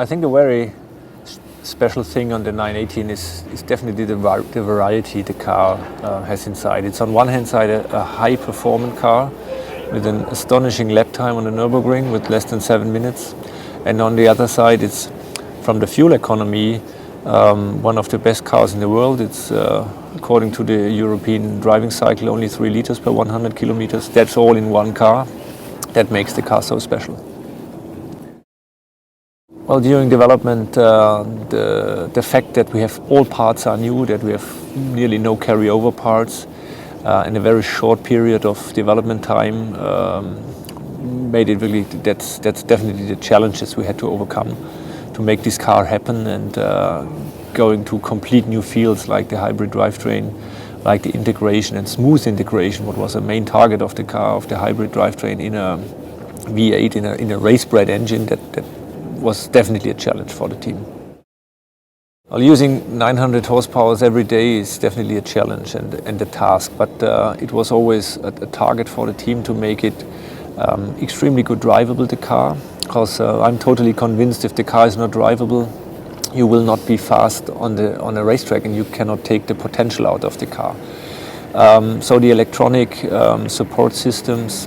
I think a very special thing on the 918 is definitely the variety the car has inside. It's on one hand side a high performance car with an astonishing lap time on the Nürburgring with less than 7 minutes. And on the other side, it's from the fuel economy, one of the best cars in the world. It's according to the European driving cycle, only 3 liters per 100 kilometers. That's all in one car. That makes the car so special. Well, during development, the fact that we have all parts are new, that we have nearly no carryover parts in a very short period of development time, made it really, that's definitely the challenges we had to overcome to make this car happen, and going to complete new fields like the hybrid drivetrain, like the integration and smooth integration, what was a main target of the car, of the hybrid drivetrain in a V8 in a race-bred engine, that was definitely a challenge for the team. Well, using 900 horsepower every day is definitely a challenge and a task, but it was always a target for the team to make it extremely good drivable, the car, because I'm totally convinced if the car is not drivable, you will not be fast on a racetrack, and you cannot take the potential out of the car. So the electronic support systems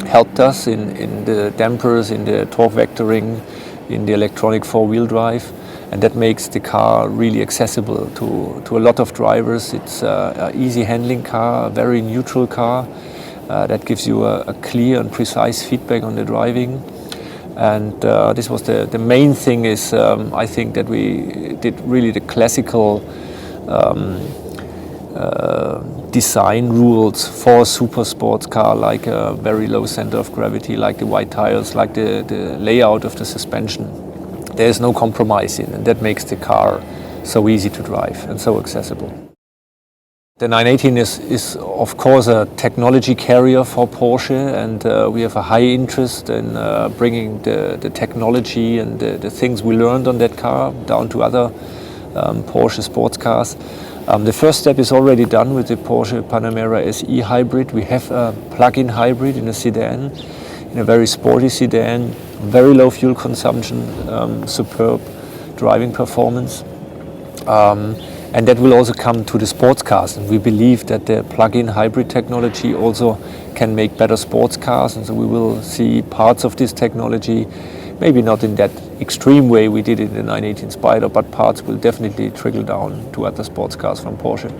helped us in the dampers, in the torque vectoring, in the electronic four-wheel drive, and that makes the car really accessible to a lot of drivers. It's an easy handling car, a very neutral car that gives you a clear and precise feedback on the driving. And this was the main thing is I think that we did really the classical design rules for a super sports car, like a very low center of gravity, like the wide tires, like the layout of the suspension. There's no compromise in, and that makes the car so easy to drive and so accessible. The 918 is of course a technology carrier for Porsche, and we have a high interest in bringing the technology and the things we learned on that car down to other Porsche sports cars. The first step is already done with the Porsche Panamera SE hybrid. We have a plug-in hybrid in a sedan, in a very sporty sedan, very low fuel consumption, superb driving performance. And that will also come to the sports cars. And we believe that the plug-in hybrid technology also can make better sports cars. And so we will see parts of this technology, maybe not in that extreme way we did it in the 918 Spyder, but parts will definitely trickle down to other sports cars from Porsche.